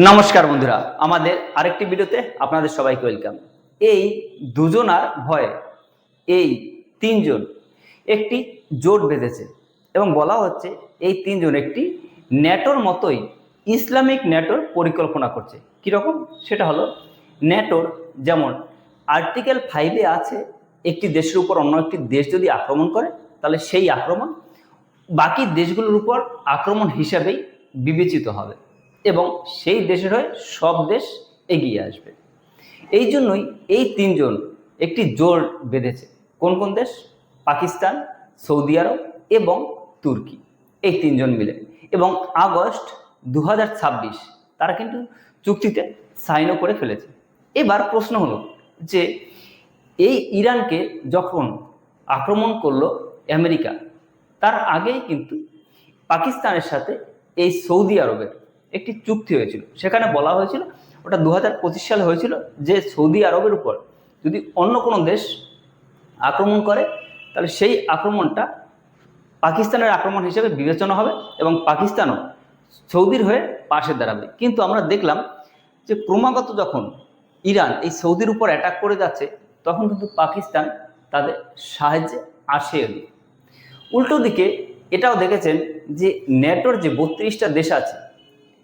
নমস্কার বন্ধুরা, আমাদের আরেকটি ভিডিওতে আপনাদের সবাইকে ওয়েলকাম। এই দুজনার ভয়ে এই তিনজন একটি জোট বেঁধেছে এবং বলা হচ্ছে এই তিনজন একটি ন্যাটোর মতোই ইসলামিক ন্যাটোর পরিকল্পনা করছে। কীরকম? সেটা হলো ন্যাটোর যেমন আর্টিকেল 5-এ আছে, একটি দেশের উপর অন্য একটি দেশ যদি আক্রমণ করে তাহলে সেই আক্রমণ বাকি দেশগুলোর উপর আক্রমণ হিসাবেই বিবেচিত হবে এবং সেই দেশের হয়ে সব দেশ এগিয়ে আসবে। এই জন্যই এই তিনজন একটি জোট বেঁধেছে। কোন কোন দেশ? পাকিস্তান, সৌদি আরব এবং তুর্কি, এই তিনজন মিলে। এবং আগস্ট 2026 তারা কিন্তু চুক্তিতে সাইনও করে ফেলেছে। এবার প্রশ্ন হলো যে এই ইরানকে যখন আক্রমণ করলো আমেরিকা, তার আগেই কিন্তু পাকিস্তানের সাথে এই সৌদি আরবের একটি চুক্তি হয়েছিল। সেখানে বলা হয়েছিল, ওটা 2025 সালে হয়েছিল, যে সৌদি আরবের উপর যদি অন্য কোনো দেশ আক্রমণ করে তাহলে সেই আক্রমণটা পাকিস্তানের আক্রমণ হিসেবে বিবেচনা হবে এবং পাকিস্তানও সৌদির হয়ে পাশে দাঁড়াবে। কিন্তু আমরা দেখলাম যে ক্রমাগত যখন ইরান এই সৌদির উপর অ্যাটাক করে যাচ্ছে তখন কিন্তু পাকিস্তান তাদের সাহায্যে আসেনি। উল্টো দিকে এটাও দেখেছেন যে ন্যাটোর যে 32টা দেশ আছে,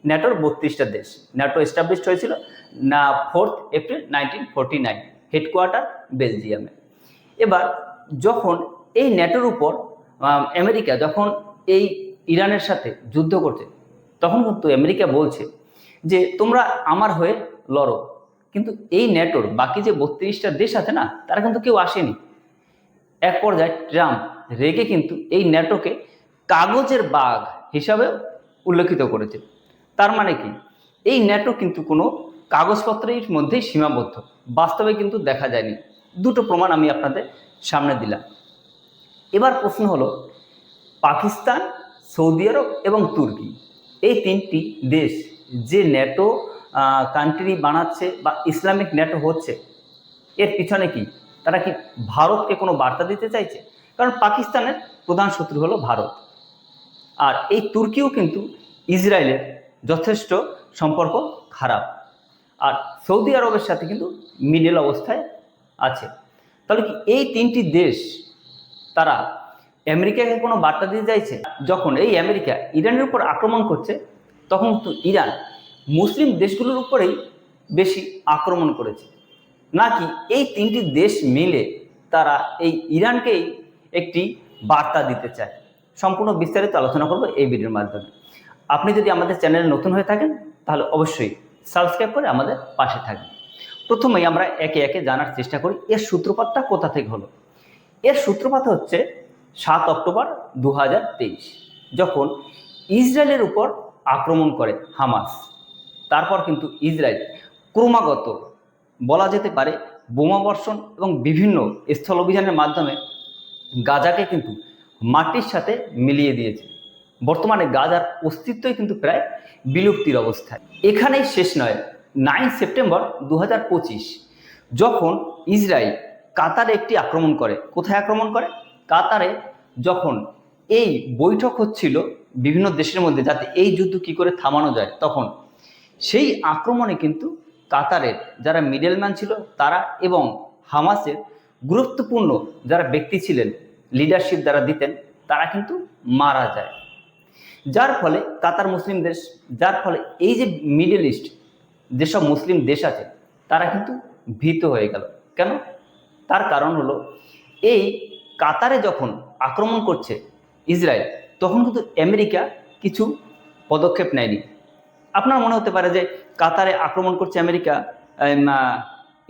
ন্যাটোর 32টা দেশ, ন্যাটো এস্টাবলিশড হয়েছিল না 4 এপ্রিল 1949, হেডকোয়ার্টার বেলজিয়ামে। এবার যখন এই ন্যাটোর উপর আমেরিকা যখন এই ইরানের সাথে যুদ্ধ করছে তখন কিন্তু আমেরিকা বলছে যে তোমরা আমার হয়ে লড়ো, কিন্তু এই ন্যাটোর বাকি যে 32টা দেশ আছে না, তারা কিন্তু কেউ আসেনি। এক পর্যায়ে ট্রাম্প রেগে কিন্তু এই ন্যাটোকে কাগজের বাঘ হিসাবে উল্লেখিত করেছে। তার মানে কি, এই ন্যাটো কিন্তু কোনো কাগজপত্রের মধ্যেই সীমাবদ্ধ, বাস্তবে কিন্তু দেখা যায়নি। দুটো প্রমাণ আমি আপনাদের সামনে দিলাম। এবার প্রশ্ন হলো, পাকিস্তান, সৌদি আরব এবং তুর্কি, এই তিনটি দেশ যে ন্যাটো কান্ট্রি বানাচ্ছে বা ইসলামিক ন্যাটো হচ্ছে, এর পিছনে কি? তারা কি ভারতকে কোনো বার্তা দিতে চাইছে? কারণ পাকিস্তানের প্রধান শত্রু হলো ভারত, আর এই তুর্কিও কিন্তু ইসরায়েলের যথেষ্ট সম্পর্ক খারাপ, আর সৌদি আরবের সাথে কিন্তু মিডল অবস্থায় আছে। তাহলে কি এই তিনটি দেশ তারা আমেরিকাকে কোনো বার্তা দিতে চাইছে? যখন এই আমেরিকা ইরানের উপর আক্রমণ করছে তখন তো ইরান মুসলিম দেশগুলোর উপরেই বেশি আক্রমণ করেছে, নাকি এই তিনটি দেশ মিলে তারা এই ইরানকেই একটি বার্তা দিতে চায়? সম্পূর্ণ বিস্তারিত আলোচনা করব এই ভিডিওর মাধ্যমে। আপনি যদি আমাদের চ্যানেলে নতুন হয়ে থাকেন তাহলে অবশ্যই সাবস্ক্রাইব করে আমাদের পাশে থাকবেন। প্রথমেই আমরা একে একে জানার চেষ্টা করি এর সূত্রপাতটা কোথা থেকে হলো। এর সূত্রপাত হচ্ছে 7 অক্টোবর 2023, যখন ইসরায়েলের উপর আক্রমণ করে হামাস। তারপর কিন্তু ইসরায়েল ক্রমাগত বলা যেতে পারে বোমাবর্ষণ এবং বিভিন্ন স্থল অভিযানের মাধ্যমে গাজাকে কিন্তু মাটির সাথে মিলিয়ে দিয়েছে। বর্তমানে গাজার অস্তিত্বই কিন্তু প্রায় বিলুপ্তির অবস্থায়। এখানেই শেষ নয়। 9 সেপ্টেম্বর 2025 যখন ইসরায়েল কাতারে একটি আক্রমণ করে। কোথায় আক্রমণ করে? কাতারে। যখন এই বৈঠক হচ্ছিল বিভিন্ন দেশের মধ্যে যাতে এই যুদ্ধ কি করে থামানো যায়, তখন সেই আক্রমণে কিন্তু কাতারের যারা মিডলম্যান ছিল তারা এবং হামাসের গুরুত্বপূর্ণ যারা ব্যক্তি ছিলেন, লিডারশিপ যারা দিতেন, তারা কিন্তু মারা যায়। যার ফলে কাতার মুসলিম দেশ, যার ফলে এই যে মিডল ইস্ট যেসব মুসলিম দেশ আছে তারা কিন্তু ভীত হয়ে গেল। কেন? তার কারণ হলো এই কাতারে যখন আক্রমণ করছে ইসরায়েল, তখন কিন্তু আমেরিকা কিছু পদক্ষেপ নেয়নি। আপনার মনে হতে পারে যে কাতারে আক্রমণ করছে আমেরিকা,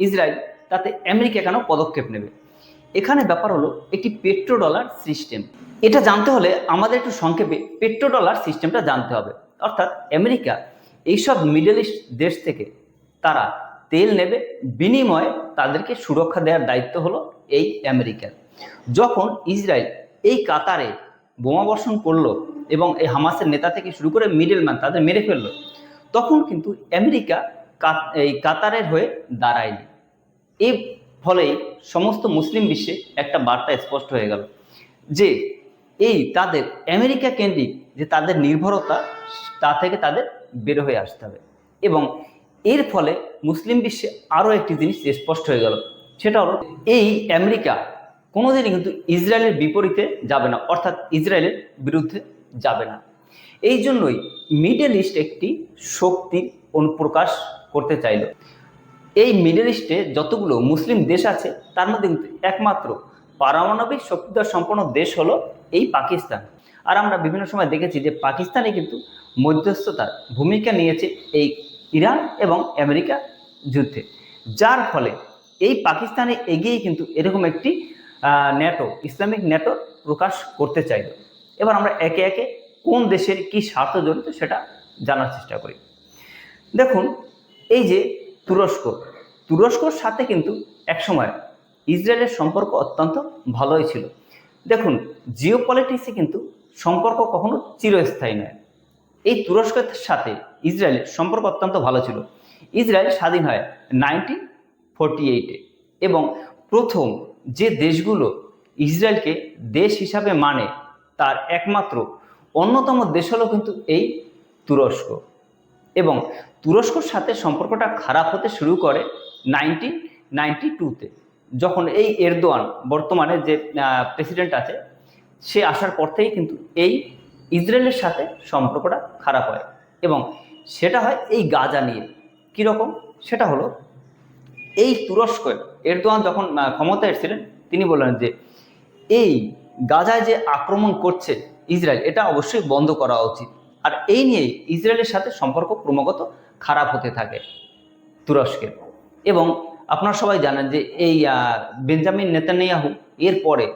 ইসরায়েল, তাতে আমেরিকা কেন পদক্ষেপ নেবে? এখানে ব্যাপার হলো একটি পেট্রো ডলার সিস্টেম। এটা জানতে হলে আমাদের একটু সংক্ষেপে পেট্রো ডলার সিস্টেমটা জানতে হবে। অর্থাৎ আমেরিকা এইসব মিডল ইস্ট দেশ থেকে তারা তেল নেবে, বিনিময়ে তাদেরকে সুরক্ষা দেওয়ার দায়িত্ব হলো এই আমেরিকার। যখন ইসরায়েল এই কাতারে বোমাবর্ষণ করলো এবং এই হামাসের নেতা থেকে শুরু করে মিডলম্যান তাদের মেরে ফেললো, তখন কিন্তু আমেরিকা এই কাতারের হয়ে দাঁড়ায়নি। এই ফলেই সমস্ত মুসলিম বিশ্বে একটা বার্তা স্পষ্ট হয়ে গেল যে এই তাদের আমেরিকা কেন্দ্রিক যে তাদের নির্ভরতা, তা থেকে তাদের বের হয়ে আসতে হবে। এবং এর ফলে মুসলিম বিশ্বে আরও একটি জিনিস স্পষ্ট হয়ে গেল, সেটা হলো এই আমেরিকা কোনোদিনই কিন্তু ইসরায়েলের বিপরীতে যাবে না, অর্থাৎ ইসরায়েলের বিরুদ্ধে যাবে না। এই জন্যই মিডল ইস্ট একটি শক্তির অনুপ্রকাশ করতে চাইল। এই মিডল ইস্টে যতগুলো মুসলিম দেশ আছে তার মধ্যে কিন্তু একমাত্র পারমাণবিক শক্তিধর সম্পন্ন দেশ হলো এই পাকিস্তান। আর আমরা বিভিন্ন সময় দেখেছি যে পাকিস্তানে কিন্তু মধ্যস্থতার ভূমিকা নিয়েছে এই ইরান এবং আমেরিকা যুদ্ধে, যার ফলে এই পাকিস্তানে এগিয়ে কিন্তু এরকম একটি ন্যাটো, ইসলামিক ন্যাটো প্রকাশ করতে চাইল। এবার আমরা একে একে কোন দেশের কি স্বার্থ জড়িত সেটা জানার চেষ্টা করি। দেখুন, এই যে তুরস্কর সাথে কিন্তু একসময় ইসরায়েলের সম্পর্ক অত্যন্ত ভালোই ছিল। দেখুন, জিও পলিটিক্সে কিন্তু সম্পর্ক কখনো চিরস্থায়ী নয়। এই তুরস্কের সাথে ইসরায়েলের সম্পর্ক অত্যন্ত ভালো ছিল। ইসরায়েল স্বাধীন হয় 1948-এ এবং প্রথম যে দেশগুলো ইসরায়েলকে দেশ হিসাবে মানে তার একমাত্র অন্যতম দেশ হলো কিন্তু এই তুরস্ক। এবং তুরস্কর সাথে সম্পর্কটা খারাপ হতে শুরু করে 1992-তে, যখন এই এরদোয়ান বর্তমানে যে প্রেসিডেন্ট আছে সে আসার পর থেকেই কিন্তু এই ইসরায়েলের সাথে সম্পর্কটা খারাপ হয়। এবং সেটা হয় এই গাজা নিয়ে। কীরকম? সেটা হলো এই তুরস্কের এরদোয়ান যখন ক্ষমতায় এসেছিলেন তিনি বললেন যে এই গাজায় যে আক্রমণ করছে ইসরায়েল, এটা অবশ্যই বন্ধ করা উচিত। আর এই নিয়েই ইসরায়েলের সাথে সম্পর্ক ক্রমাগত খারাপ হতে থাকে তুরস্কের। এবং আপনারা সবাই জানেন যে এই বেঞ্জামিন নেতানিয়াহু এর পরে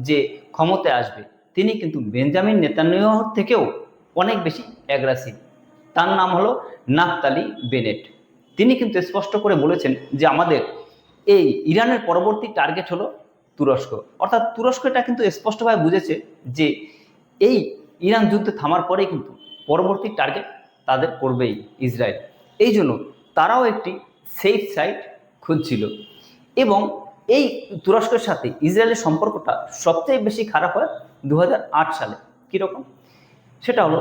যে ক্ষমতায় আসবে তিনি কিন্তু বেঞ্জামিন নেতানিয়াহুর থেকেও অনেক বেশি অ্যাগ্রেসিভ। তার নাম হলো নাফতালি বেনেট। তিনি কিন্তু স্পষ্ট করে বলেছেন যে আমাদের এই ইরানের পরবর্তী টার্গেট হলো তুরস্ক। অর্থাৎ তুরস্ক এটা কিন্তু স্পষ্টভাবে বুঝেছে যে এই ইরান যুদ্ধ থামার পরেই কিন্তু পরবর্তী টার্গেট তাদের করবেই ইসরায়েল। এই জন্য তারাও একটি সেফ সাইড খুঁজছিল। এবং এই তুরস্কের সাথে ইসরায়েলের সম্পর্কটা সবচেয়ে বেশি খারাপ হয় 2008 সালে। কীরকম? সেটা হলো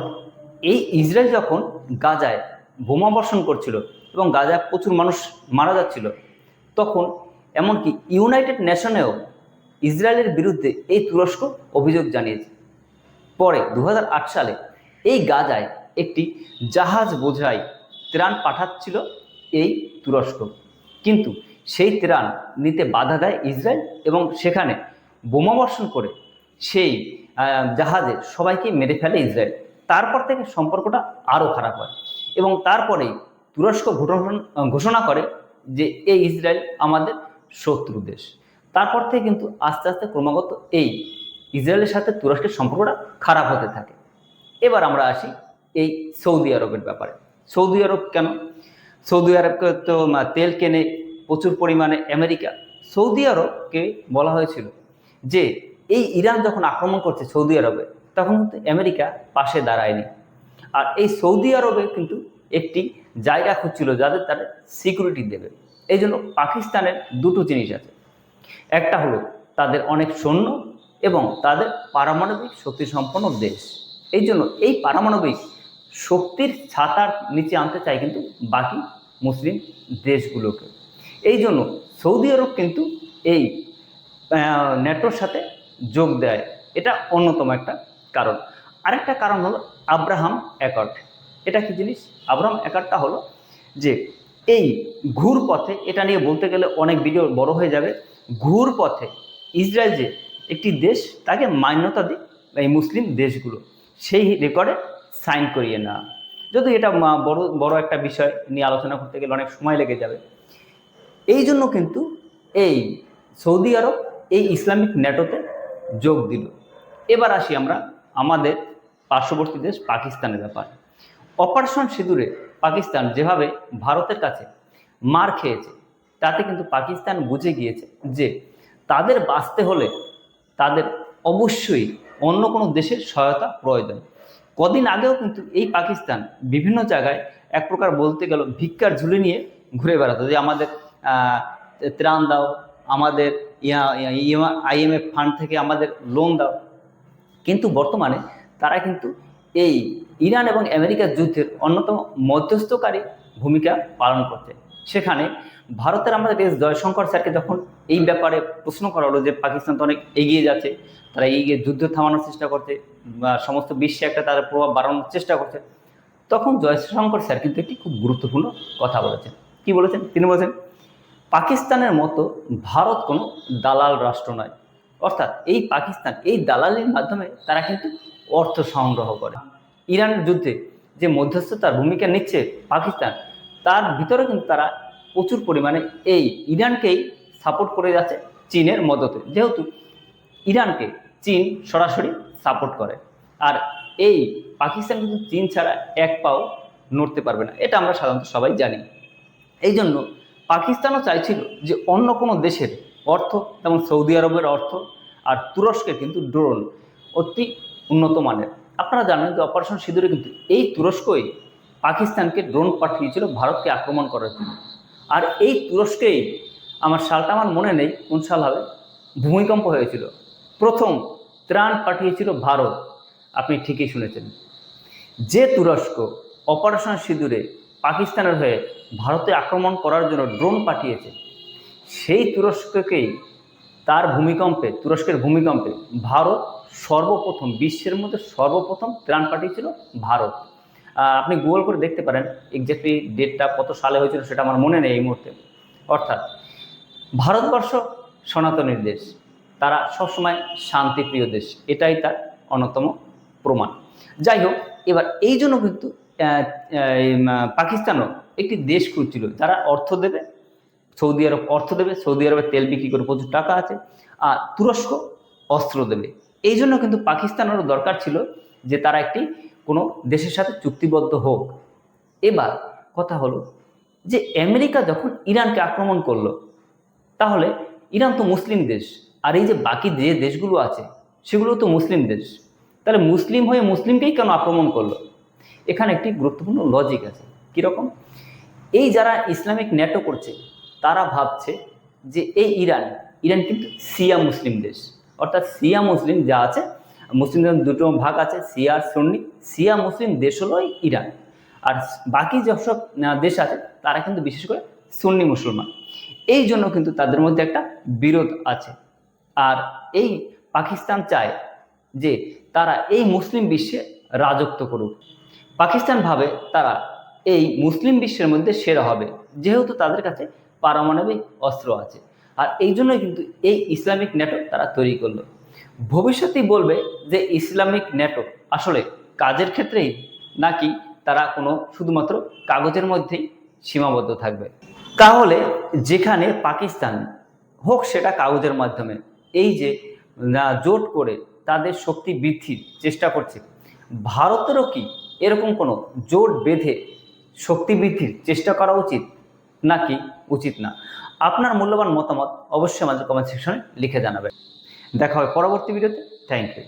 এই ইসরায়েল যখন গাজায় বোমা বর্ষণ করছিল এবং গাজায় প্রচুর মানুষ মারা যাচ্ছিল, তখন এমনকি ইউনাইটেড নেশনেও ইসরায়েলের বিরুদ্ধে এই তুরস্ক অভিযোগ জানিয়েছে। পরে 2008 সালে এই গাজায় একটি জাহাজ বোঝাই ত্রাণ পাঠাচ্ছিল এই তুরস্ক, কিন্তু সেই ত্রাণ নিতে বাধা দেয় ইসরায়েল এবং সেখানে বোমা বর্ষণ করে সেই জাহাজে সবাইকে মেরে ফেলে ইসরায়েল। তারপর থেকে সম্পর্কটা আরও খারাপ হয় এবং তারপরেই তুরস্ক ঘোষণা করে যে এই ইসরায়েল আমাদের শত্রু দেশ। তারপর থেকে কিন্তু আস্তে আস্তে ক্রমাগত এই ইসরায়েলের সাথে তুরস্কের সম্পর্কটা খারাপ হতে থাকে। এবার আমরা আসি এই সৌদি আরবের ব্যাপারে। সৌদি আরব কেন? সৌদি আরবকে তো তেল কেনে প্রচুর পরিমাণে আমেরিকা। সৌদি আরবকে বলা হয়েছিল যে এই ইরান যখন আক্রমণ করছে সৌদি আরবে, তখন কিন্তু আমেরিকা পাশে দাঁড়ায়নি। আর এই সৌদি আরবে কিন্তু একটি জায়গা খুঁজছিল যাদের তাদের সিকিউরিটি দেবে। এই জন্য পাকিস্তানের দুটো জিনিস আছে, একটা হলো তাদের অনেক সৈন্য এবং তাদের পারমাণবিক শক্তি সম্পন্ন দেশ। এই জন্য এই পারমাণবিক শক্তির ছাতার নিচে আনতে চায় কিন্তু বাকি মুসলিম দেশগুলোকে। এই জন্য সৌদি আরব কিন্তু এই ন্যাটোর সাথে যোগ দেয়, এটা অন্যতম একটা কারণ। আরেকটা কারণ হলো আব্রাহাম অ্যাকর্ড। এটা কি জিনিস? আব্রাহাম অ্যাকর্ডটা হলো যে এই ঘুরপথে, এটা নিয়ে বলতে গেলে অনেক ভিডিও বড় হয়ে যাবে, ঘুরপথে ইসরায়েল যে একটি দেশ তাকে মান্যতা দিই এই মুসলিম দেশগুলো, সেই রেকর্ডে সাইন করিয়ে নেওয়া। যদি এটা বড় একটা বিষয় নিয়ে আলোচনা করতে গেলে অনেক সময় লেগে যাবে। এই জন্য কিন্তু এই সৌদি আরব এই ইসলামিক ন্যাটোতে যোগ দিল। এবার আসি আমরা আমাদের পার্শ্ববর্তী দেশ পাকিস্তানের ব্যাপার। অপারেশন সিঁদুরে পাকিস্তান যেভাবে ভারতের কাছে মার খেয়েছে, তাতে কিন্তু পাকিস্তান বুঝে গিয়েছে যে তাদের বাঁচতে হলে তাদের অবশ্যই অন্য কোনো দেশের সহায়তা প্রয়োজন। কদিন আগেও কিন্তু এই পাকিস্তান বিভিন্ন জায়গায় এক প্রকার বলতে গেল ভিক্ষার ঝুলি নিয়ে ঘুরে বেড়াতো যে আমাদের ত্রাণ দাও, আমাদের IMF ফান্ড থেকে আমাদের লোন দাও। কিন্তু বর্তমানে তারা কিন্তু এই ইরান এবং আমেরিকার যুদ্ধের অন্যতম মধ্যস্থকারী ভূমিকা পালন করছে। সেখানে ভারতের আমাদের দেশ জয়শঙ্কর স্যারকে যখন এই ব্যাপারে প্রশ্ন করা হলো যে পাকিস্তান তো অনেক এগিয়ে যাচ্ছে, তারা এগিয়ে যুদ্ধ থামানোর চেষ্টা করছে বা সমস্ত বিশ্বে একটা তাদের প্রভাব বাড়ানোর চেষ্টা করছে, তখন জয়শঙ্কর স্যার কিন্তু একটি খুব গুরুত্বপূর্ণ কথা বলেছেন। কি বলেছেন? তিনি বলেছেন, পাকিস্তানের মতো ভারত কোনো দালাল রাষ্ট্র নয়। অর্থাৎ এই পাকিস্তান এই দালালির মাধ্যমে তারা কিন্তু অর্থ সংগ্রহ করে। ইরানের যুদ্ধে যে মধ্যস্থতার ভূমিকা নিচ্ছে পাকিস্তান, তার ভিতরে কিন্তু তারা প্রচুর পরিমাণে এই ইরানকেই সাপোর্ট করে যাচ্ছে চীনের মদতে, যেহেতু ইরানকে চীন সরাসরি সাপোর্ট করে। আর এই পাকিস্তান কিন্তু চীন ছাড়া এক পাও নড়তে পারবে না, এটা আমরা সাধারণত সবাই জানি। এই জন্য পাকিস্তানও চাইছিল যে অন্য কোনো দেশের অর্থ, যেমন সৌদি আরবের অর্থ আর তুরস্কের কিন্তু ড্রোন অতি উন্নত মানের। আপনারা জানেন যে অপারেশন সিঁদুরে কিন্তু এই তুরস্কই পাকিস্তানকে ড্রোন পাঠিয়েছিল ভারতকে আক্রমণ করার জন্য। আর এই তুরস্কেই সালটা আমার মনে নেই কোন সাল হবে, ভূমিকম্প হয়েছিল, প্রথম ত্রাণ পাঠিয়েছিল ভারত। আপনি ঠিকই শুনেছেন, যে তুরস্ক অপারেশন সিঁদুরে পাকিস্তানের হয়ে ভারতে আক্রমণ করার জন্য ড্রোন পাঠিয়েছে, সেই তুরস্ককেই তার ভূমিকম্পে, তুরস্কের ভূমিকম্পে ভারত সর্বপ্রথম, বিশ্বের মধ্যে সর্বপ্রথম ত্রাণ পাঠিয়েছিল ভারত। আপনি গুগল করে দেখতে পারেন এক্স্যাক্টলি ডেটটা কত সালে হয়েছিল সেটা আমার মনে নেই এই মুহূর্তে। অর্থাৎ ভারতবর্ষ সনাতনীর দেশ, তারা সবসময় শান্তিপ্রিয় দেশ, এটাই তার অন্যতম প্রমাণ। যাই হোক, এবার এই জন্য কিন্তু পাকিস্তানও একটি দেশ খুঁজছিল যারা অর্থ দেবে। সৌদি আরব অর্থ দেবে, সৌদি আরবের তেল বিক্রি করে প্রচুর টাকা আছে, আর তুরস্ক অস্ত্র দেবে। এই জন্য কিন্তু পাকিস্তানেরও দরকার ছিল যে তারা একটি কোনো দেশের সাথে চুক্তিবদ্ধ হোক। এবার কথা হলো যে আমেরিকা যখন ইরানকে আক্রমণ করলো, তাহলে ইরান তো মুসলিম দেশ, আর এই যে বাকি যে দেশগুলো আছে সেগুলো তো মুসলিম দেশ, তাহলে মুসলিম হয়ে মুসলিমকেই কেন আক্রমণ করলো? এখানে একটি গুরুত্বপূর্ণ লজিক আছে। কীরকম? এই যারা ইসলামিক ন্যাটো করছে তারা ভাবছে যে এই ইরান কিন্তু শিয়া মুসলিম দেশ, অর্থাৎ শিয়া মুসলিম যা আছে, মুসলিমদের দুটো ভাগ আছে, শিয়া আর সুন্নি। শিয়া মুসলিম দেশ হলো ইরান, আর বাকি যেসব দেশ আছে তারা কিন্তু বিশেষ করে সুন্নি মুসলমান। এই জন্য কিন্তু তাদের মধ্যে একটা বিরোধ আছে। আর এই পাকিস্তান চায় যে তারা এই মুসলিম বিশ্বে রাজত্ব করুক। পাকিস্তান ভাবে তারা এই মুসলিম বিশ্বের মধ্যে সেরা হবে, যেহেতু তাদের কাছে পারমাণবিক অস্ত্র আছে। আর এই জন্যই কিন্তু এই ইসলামিক ন্যাটো তারা তৈরি করলো। ভবিষ্যতেই বলবে যে ইসলামিক ন্যাটো আসলে কাজের ক্ষেত্রেই, নাকি তারা কোনো শুধুমাত্র কাগজের মধ্যেই সীমাবদ্ধ থাকবে। তাহলে যেখানে পাকিস্তান হোক সেটা কাগজের মাধ্যমে এই যে জোট করে তাদের শক্তি বৃদ্ধির চেষ্টা করছে, ভারতেরও কি এরকম কোনো জোট বেঁধে শক্তি বৃদ্ধির চেষ্টা করা উচিত নাকি উচিত না? আপনার মূল্যবান মতামত অবশ্যই আমাদের কমেন্ট সেকশনে লিখে জানাবেন। দেখা হবে পরবর্তী ভিডিওতে। Thank you.